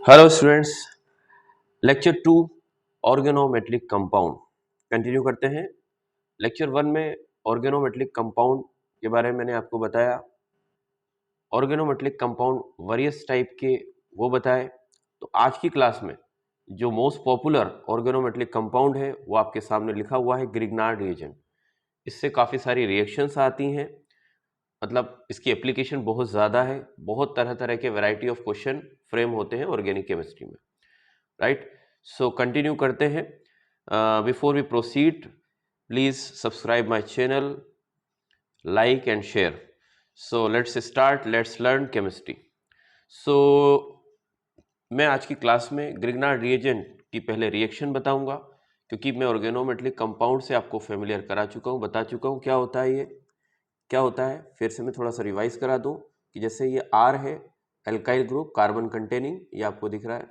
Hello students, lecture 2 organometric compound continue करते हैं। Lecture 1 में ऑर्गेनोमेट्रिक कंपाउंड के बारे में मैंने आपको बताया। ऑर्गेनोमेट्रिक कंपाउंड वेरियस टाइप के वो बताए। तो आज की क्लास में जो मोस्ट पॉपुलर ऑर्गेनोमेट्रिक कंपाउंड है वो आपके सामने लिखा हुआ है, ग्रिग्नार्ड रिएजेंट। इससे काफ़ी सारी रिएक्शंस आती हैं, मतलब इसकी एप्लीकेशन बहुत ज़्यादा है। बहुत तरह तरह के वैरायटी ऑफ क्वेश्चन फ्रेम होते हैं ऑर्गेनिक केमिस्ट्री में, राइट। सो कंटिन्यू करते हैं। Before we proceed, please subscribe my channel, like and share. So let's start, let's learn chemistry. So मैं आज की क्लास में ग्रिग्नार्ड रिएजेंट की पहले रिएक्शन बताऊंगा, क्योंकि मैं ऑर्गेनोमेट्रिक कंपाउंड से आपको फेमिलियर करा चुका हूं, बता चुका हूं क्या होता है, ये क्या होता है। फिर से मैं थोड़ा सा रिवाइज करा दूं कि जैसे ये R है, एल्काइल ग्रुप, कार्बन कंटेनिंग, ये आपको दिख रहा है,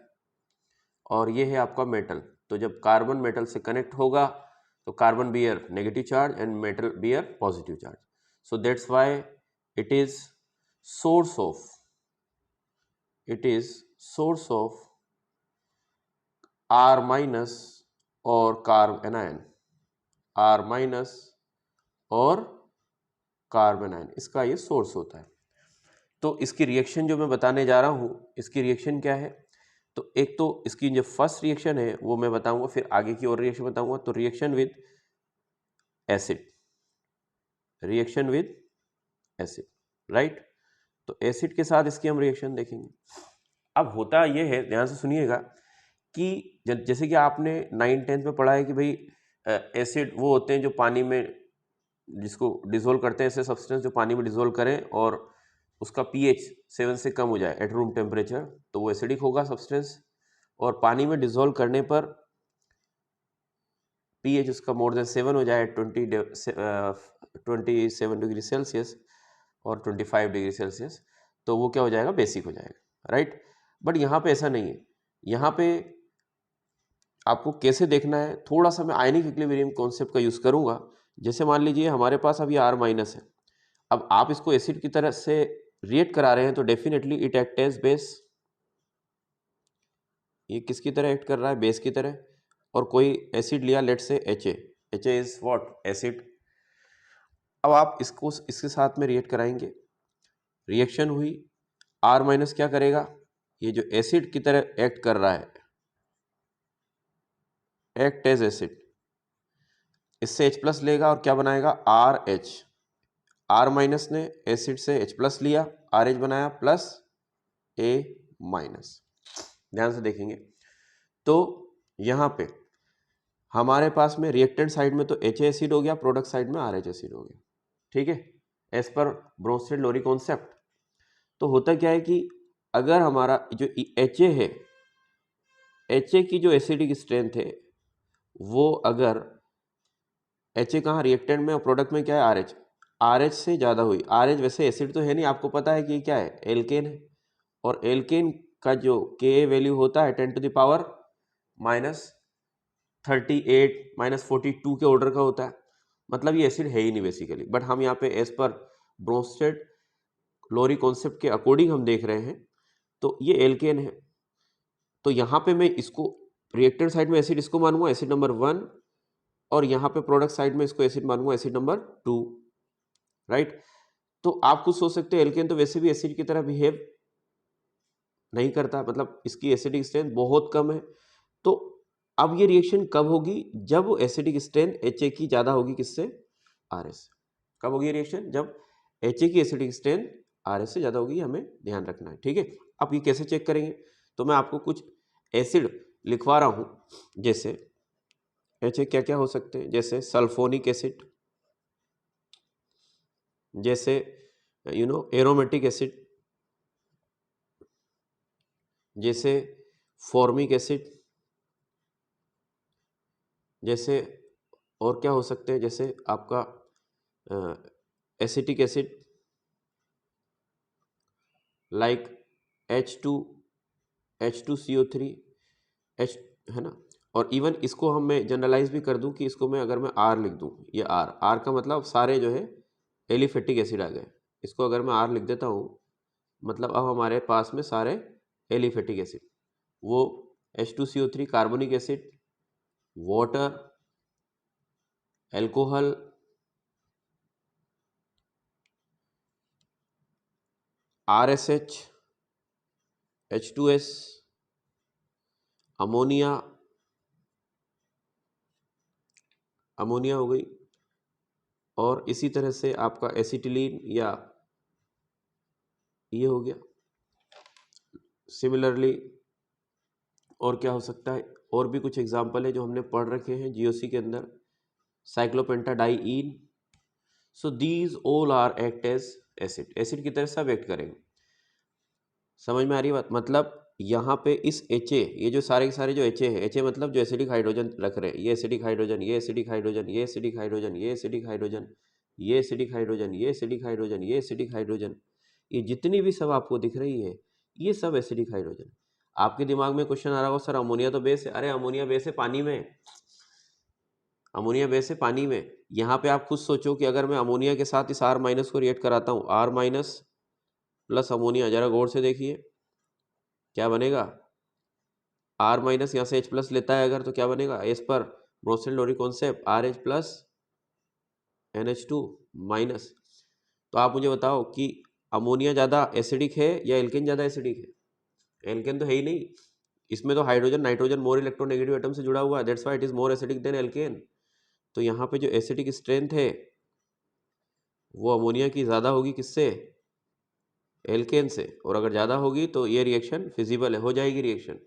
और ये है आपका मेटल। तो जब कार्बन मेटल से कनेक्ट होगा तो carbon bear negative charge and metal bear positive charge. So that's why it is source of R minus और कार्ब एनायन, R माइनस और कार्बन आयन, इसका ये सोर्स होता है। तो इसकी रिएक्शन जो मैं बताने जा रहा हूं, इसकी रिएक्शन क्या है, तो एक तो इसकी जो फर्स्ट रिएक्शन है वो मैं बताऊंगा, फिर आगे की और रिएक्शन बताऊंगा। तो reaction with acid, reaction with acid, right. तो एसिड के साथ इसकी हम रिएक्शन देखेंगे। अब होता ये है, ध्यान से सुनिएगा, कि जैसे कि आपने 9th-10th में पढ़ा है कि भाई एसिड वो होते हैं जो पानी में, जिसको डिसोल्व करते हैं, ऐसे सब्सटेंस जो पानी में डिसोल्व करें और उसका pH 7 से कम हो जाए एट रूम टेम्परेचर, तो वो एसिडिक होगा सब्सटेंस। और पानी में डिसोल्व करने पर pH उसका मोर देन 7 हो जाए, 27 डिग्री सेल्सियस और 25 डिग्री सेल्सियस, तो वो क्या हो जाएगा, बेसिक हो जाएगा, राइट। बट यहाँ पे ऐसा नहीं है। यहाँ पे आपको कैसे देखना है, थोड़ा सा मैं आयनिक इक्विलिब्रियम कॉन्सेप्ट का यूज करूंगा। जैसे मान लीजिए हमारे पास अभी R माइनस है, अब आप इसको एसिड की तरह से रिएक्ट करा रहे हैं, तो definitely it act as base. ये किसकी तरह एक्ट कर रहा है, बेस की तरह। और कोई एसिड लिया, लेट से HA, HA is what, acid. अब आप इसको इसके साथ में रिएक्ट कराएंगे, रिएक्शन हुई, R माइनस क्या करेगा, ये जो एसिड की तरह एक्ट कर रहा है, एक्ट एज एसिड, इससे H प्लस लेगा और क्या बनाएगा, RH। R माइनस ने एसिड से H प्लस लिया, RH बनाया प्लस A माइनस। ध्यान से देखेंगे तो यहां पे हमारे पास में रिएक्टेंट साइड में तो HA एसिड हो गया, प्रोडक्ट साइड में RH एसिड हो गया, ठीक है, एज पर ब्रोंस्टेड-लोरी कॉन्सेप्ट। तो होता क्या है कि अगर हमारा जो HA है, HA की जो एसिडिक स्ट्रेंथ है वो अगर HA कहाँ, रिएक्टेंट में, और प्रोडक्ट में क्या है, RH से ज़्यादा हुई। RH वैसे एसिड तो है नहीं, आपको पता है कि क्या है, एल्केन है। और एल्केन का जो Ka वैल्यू होता है 10 टू द पावर -38 -42 के ऑर्डर का होता है। मतलब ये एसिड है ही नहीं बेसिकली, बट हम यहाँ पे एज पर ब्रोंस्टेड-लोरी कॉन्सेप्ट के अकॉर्डिंग हम देख रहे हैं, तो ये एल्केन है। तो यहाँ पे मैं इसको रिएक्टेंट साइड में एसिड इसको मानूंगा एसिड नंबर 1, और यहाँ पे प्रोडक्ट साइड में इसको एसिड मानूंगा एसिड नंबर 2, राइट। तो आप कुछ सोच सकते हैं, एल्केन तो वैसे भी एसिड की तरह बिहेव नहीं करता, मतलब इसकी एसिडिक स्ट्रेंथ बहुत कम है। तो अब ये रिएक्शन कब होगी, जब वो एसिडिक स्ट्रेंथ HA की ज्यादा होगी, किससे, RS से। कब होगी रिएक्शन, जब HA की एसिडिक स्ट्रेंथ RS से ज्यादा होगी, हमें ध्यान रखना है, ठीक है। अब ये कैसे चेक करेंगे, तो मैं आपको कुछ एसिड लिखवा रहा हूं, जैसे HA क्या क्या हो सकते हैं, जैसे सल्फोनिक एसिड, जैसे एरोमेटिक एसिड, जैसे फॉर्मिक एसिड, जैसे और क्या हो सकते हैं, जैसे आपका acetic acid like H2CO3 H, है ना। और इवन इसको मैं जनरलाइज भी कर दूं कि इसको मैं अगर मैं R लिख दूं, ये R का मतलब सारे जो है एलिफेटिक एसिड आ गए। इसको अगर मैं R लिख देता हूं, मतलब अब हमारे पास में सारे एलिफेटिक एसिड, वो H2CO3 carbonic acid, water, alcohol, RSH, H2S, ammonia, ammonia हो गई, और इसी तरह से आपका एसिटिलीन या ये हो गया। सिमिलरली और क्या हो सकता है, और भी कुछ एग्जाम्पल है जो हमने पढ़ रखे हैं जीओसी के अंदर, cyclopentadiene. So these all are act as acid, acid की तरह सब एक्ट करेंगे। समझ में आ रही बात? मतलब यहाँ पे इस HA, ये जो सारे के सारे जो HA है, HA मतलब जो एसिडिक हाइड्रोजन रख रहे हैं, ये एसिडिक हाइड्रोजन, ये एसिडिक हाइड्रोजन, ये एसिडिक हाइड्रोजन, ये एसिडिक हाइड्रोजन, ये एसिडिक हाइड्रोजन, ये एसिडिक हाइड्रोजन, ये एसिडिक हाइड्रोजन, ये जितनी भी सब आपको दिख रही है ये सब एसिडिक हाइड्रोजन। आपके दिमाग में क्वेश्चन आ रहा होगा, सर अमोनिया तो बेस है। अरे अमोनिया बेस है पानी में, अमोनिया बेस है पानी में। यहाँ पे आप खुद सोचो कि अगर मैं अमोनिया के साथ इस R माइनस को रिएक्ट कराता हूँ, R माइनस प्लस अमोनिया, जरा गौर से देखिए क्या बनेगा। R माइनस यहाँ से H प्लस लेता है अगर, तो क्या बनेगा, as per Bronsted Lowry concept, RH plus NH2 minus. तो आप मुझे बताओ कि अमोनिया ज़्यादा एसिडिक है या एल्केन ज़्यादा एसिडिक है? एल्केन तो है ही नहीं, इसमें तो hydrogen nitrogen more electronegative atom से जुड़ा हुआ है, that's why it is more acidic than alkane. तो यहाँ पे जो एसिडिक स्ट्रेंथ है वो अमोनिया की ज़्यादा होगी किससे, एल्केन से। और अगर ज़्यादा होगी तो ये रिएक्शन फिजिबल है, हो जाएगी रिएक्शन,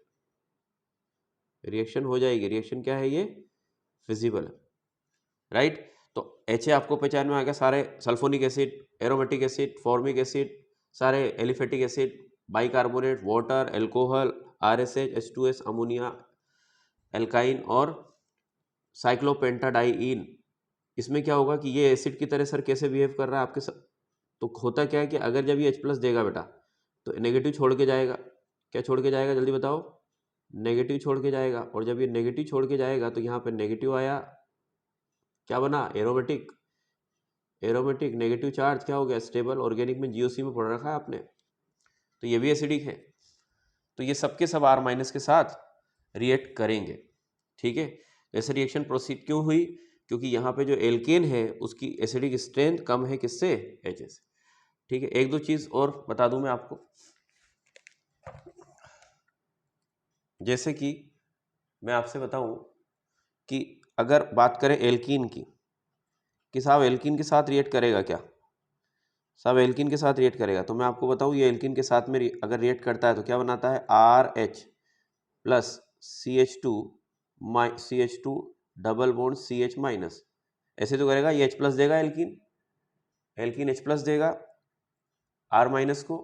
रिएक्शन हो जाएगी। रिएक्शन क्या है ये, फिजिबल है, राइट। तो HA आपको पहचान में आ गया, सारे sulphonic acid, aromatic acid, formic acid, सारे aliphatic acid, bicarbonate, water, alcohol, RSH, H2S, ammonia, alkyne और साइक्लोपेंटाडाइईन। इसमें क्या होगा कि ये एसिड की तरह सर कैसे बिहेव कर रहा है आपके साथ। तो होता क्या है कि अगर जब ये H प्लस देगा बेटा तो नेगेटिव छोड़ के जाएगा। क्या छोड़ के जाएगा जल्दी बताओ, नेगेटिव छोड़ के जाएगा। और जब ये नेगेटिव छोड़ के जाएगा तो यहाँ पे नेगेटिव आया, क्या बना, एरोमेटिक, एरोमेटिक नेगेटिव चार्ज क्या हो गया, स्टेबल। ऑर्गेनिक में जीओसी में पढ़ रखा है आपने, तो ये भी एसिडिक है। तो ये सबके सब R माइनस के साथ रिएक्ट करेंगे, ठीक है। ऐसे रिएक्शन प्रोसीड क्यों हुई, क्योंकि यहाँ पे जो एल्केन है उसकी एसिडिक स्ट्रेंथ कम है किससे, HA से, ठीक है। एक दो चीज और बता दूं मैं आपको, जैसे कि मैं आपसे बताऊं कि अगर बात करें एल्कीन की, कि साहब एल्कीन के साथ रिएक्ट करेगा क्या, साहब एल्कीन के साथ रिएक्ट करेगा। तो मैं आपको बताऊं ये एल्कीन के साथ में अगर रिएक्ट करता है तो क्या बनाता है, RH plus CH2 CH2 double bond CH minus, ऐसे तो करेगा, ये H प्लस देगा एल्कीन, एल्कीन H प्लस देगा, R माइनस को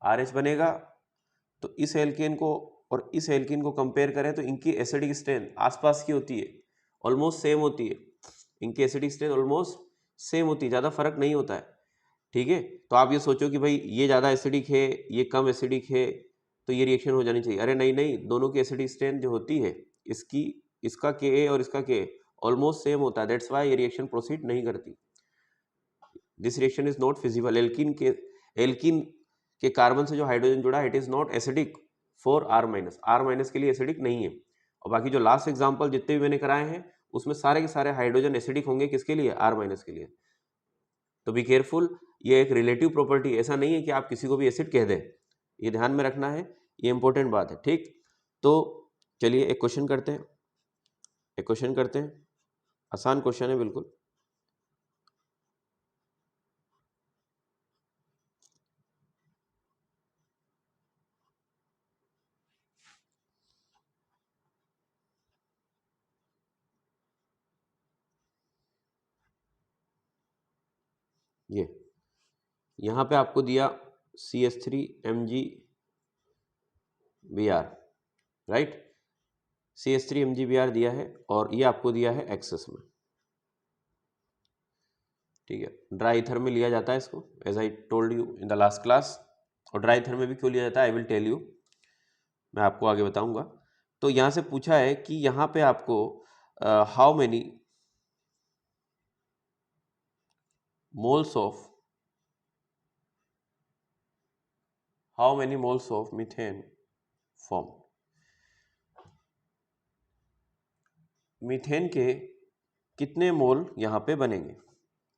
RH बनेगा। तो इस एल्केन को और इस एल्केन को कंपेयर करें तो इनकी एसिडिक स्ट्रेंथ आसपास की होती है, ऑलमोस्ट सेम होती है। इनकी एसिडिक स्ट्रेंथ ऑलमोस्ट सेम होती है, ज़्यादा फर्क नहीं होता है, ठीक है। तो आप ये सोचो कि भाई ये ज़्यादा एसिडिक है ये कम एसिडिक है तो ये रिएक्शन हो जानी चाहिए। अरे नहीं नहीं, दोनों की एसिडिक स्ट्रेंथ जो होती है, इसकी, इसका Ka और इसका Ka ऑलमोस्ट सेम होता है, दैट्स वाई ये रिएक्शन प्रोसीड नहीं करती। This reaction is not feasible. Alkene के कार्बन से जो हाइड्रोजन जुड़ा है it is not acidic for R minus, R minus के लिए एसिडिक नहीं है। और बाकी जो लास्ट एग्जांपल जितने भी मैंने कराए हैं उसमें सारे के सारे हाइड्रोजन एसिडिक होंगे, किसके लिए, R माइनस के लिए। तो बी केयरफुल, ये एक रिलेटिव प्रॉपर्टी, ऐसा नहीं है कि आप किसी को भी एसिड कह दें, ये ध्यान में रखना है, ये इंपॉर्टेंट बात है, ठीक। तो चलिए एक क्वेश्चन करते हैं, एक क्वेश्चन करते हैं, आसान क्वेश्चन है बिल्कुल। ये यहाँ पे आपको दिया CH3MgBr, राइट, CH3MgBr दिया है और ये आपको दिया है एक्सेस में, ठीक है। ड्राई ईथर में लिया जाता है इसको, as I told you in the last class. और ड्राई ईथर में भी क्यों लिया जाता है आई विल टेल यू, मैं आपको आगे बताऊंगा। तो यहाँ से पूछा है कि यहाँ पे आपको how many moles of methane form, methane के कितने मोल यहाँ पे बनेंगे।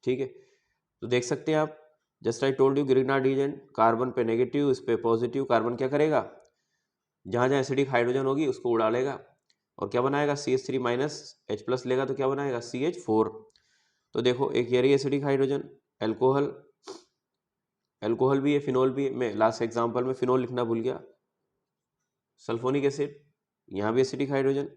ठीक है, तो देख सकते हैं आप, just I told you Grignard reagent, carbon पे नेगेटिव, इस पे पॉजिटिव, कार्बन क्या करेगा, जहाँ जहाँ एसिडिक हाइड्रोजन होगी उसको उड़ा लेगा और क्या बनाएगा, CH3 माइनस H प्लस लेगा तो क्या बनाएगा, CH4। तो देखो एक ये एसिडिक हाइड्रोजन, एल्कोहल, एल्कोहल भी है, फिनोल भी है। मैं लास्ट एग्जांपल में फिनोल लिखना भूल गया। सल्फोनिक एसिड, यहाँ भी एसिडिक हाइड्रोजन,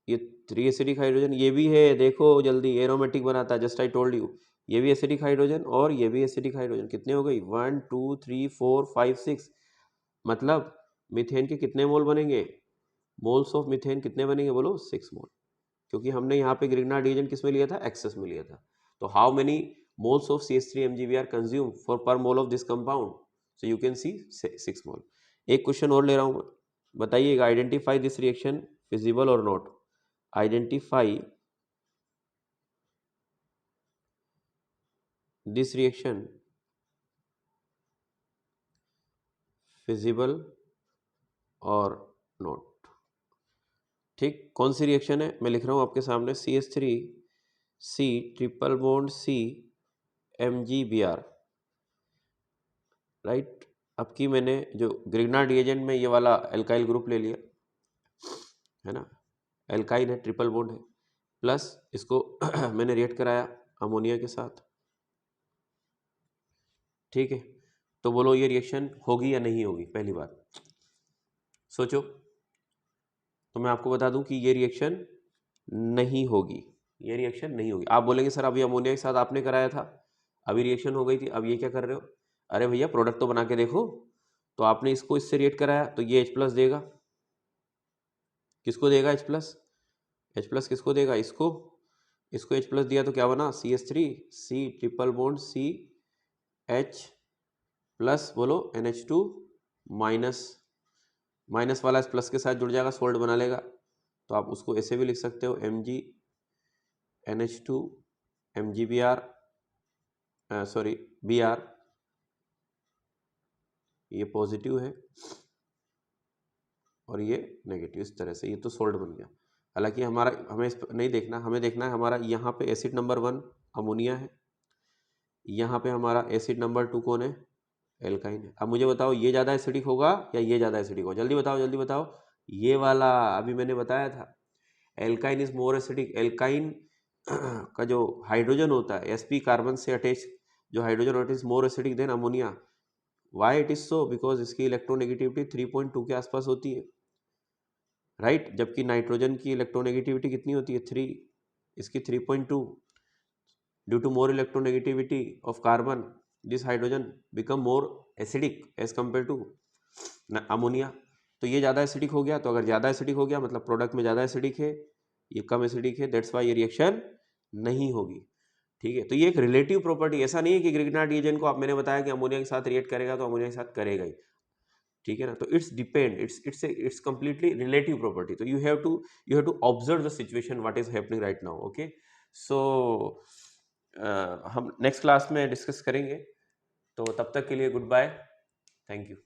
ये 3 एसिडिक हाइड्रोजन, ये भी है, देखो जल्दी, एरोमेटिक बनाता है, जस्ट आई टोल्ड यू, ये भी एसिडिक हाइड्रोजन और ये भी एसिडिक हाइड्रोजन। कितने हो गई, 1 2 3 4 5 6, मतलब मीथेन के कितने मोल बनेंगे, मोल्स ऑफ मीथेन कितने बनेंगे, बोलो 6 मोल, क्योंकि हमने यहाँ पे ग्रिग्नार्ड रीजेंट किस में लिया था, एक्सेस में लिया था। तो how many moles of CH3 MgV are consumed for per mole of this compound, so you can see 6 mole। एक क्वेश्चन और ले रहा हूँ, बताइएगा, आइडेंटिफाई दिस रिएक्शन फिजिबल और not, identify this reaction feasible और नॉट। ठीक, कौन सी रिएक्शन है, मैं लिख रहा हूँ आपके सामने, CH3C triple bond C MgBr, right. अब की मैंने जो ग्रिग्नार्ड रिएजेंट में ये वाला एल्काइल ग्रुप ले लिया है ना, एल्काइल है, ट्रिपल बॉन्ड है, प्लस इसको मैंने रिएक्ट कराया अमोनिया के साथ। ठीक है, तो बोलो ये रिएक्शन होगी या नहीं होगी, पहली बात सोचो। तो मैं आपको बता दूं कि ये रिएक्शन नहीं होगी, ये रिएक्शन नहीं होगी। आप बोलेंगे सर अभी अमोनिया के साथ आपने कराया था, अभी रिएक्शन हो गई थी, अब ये क्या कर रहे हो, अरे भैया प्रोडक्ट तो बना के देखो। तो आपने इसको इससे रिएक्ट कराया तो ये H प्लस देगा, किसको देगा, H प्लस, H प्लस किसको देगा, इसको, इसको H प्लस दिया तो क्या बना, CH3C triple bond C H plus, बोलो NH2 माइनस, माइनस वाला इस प्लस के साथ जुड़ जाएगा, सोल्ट बना लेगा। तो आप उसको ऐसे भी लिख सकते हो, Mg NH2 MgBr, sorry Br, ये पॉजिटिव है और ये नेगेटिव, इस तरह से ये तो सोल्ट बन गया। हालांकि हमारा, हमें इस नहीं देखना, हमें देखना है हमारा यहाँ पे एसिड नंबर 1 अमोनिया है, यहाँ पे हमारा एसिड नंबर 2 कौन है, एल्काइन है। अब मुझे बताओ ये ज़्यादा एसिडिक होगा या ये ज़्यादा एसिडिक होगा, जल्दी बताओ जल्दी बताओ। ये वाला अभी मैंने बताया था, alkyne is more acidic. Alkyne का जो हाइड्रोजन होता है sp कार्बन से अटैच जो हाइड्रोजन होता है is more acidic then ammonia. Why it is so, because इसकी इलेक्ट्रोनेगेटिविटी 3.2 के आसपास होती है, राइट। जबकि नाइट्रोजन की इलेक्ट्रोनेगेटिविटी कितनी होती है, 3, इसकी 3.2। Due to more electronegativity of carbon this hydrogen become more acidic as compare to ammonia. तो ये ज़्यादा एसिडिक हो गया, तो अगर ज़्यादा एसिडिक हो गया मतलब प्रोडक्ट में ज़्यादा एसिडिक है, ये कम एसिडिक है, दैट्स वाई ये रिएक्शन नहीं होगी। ठीक है, तो ये एक रिलेटिव प्रॉपर्टी, ऐसा नहीं है कि ग्रिग्नार्ड रिएजेंट को आप, मैंने बताया कि अमोनिया के साथ रिएक्ट करेगा तो अमोनिया के साथ करेगा ही, ठीक है ना। तो it's depend, it's completely relative property. तो you have to observe the situation what is happening right now. Okay, so हम नेक्स्ट क्लास में डिस्कस करेंगे, तो तब तक के लिए गुड बाय, थैंक यू।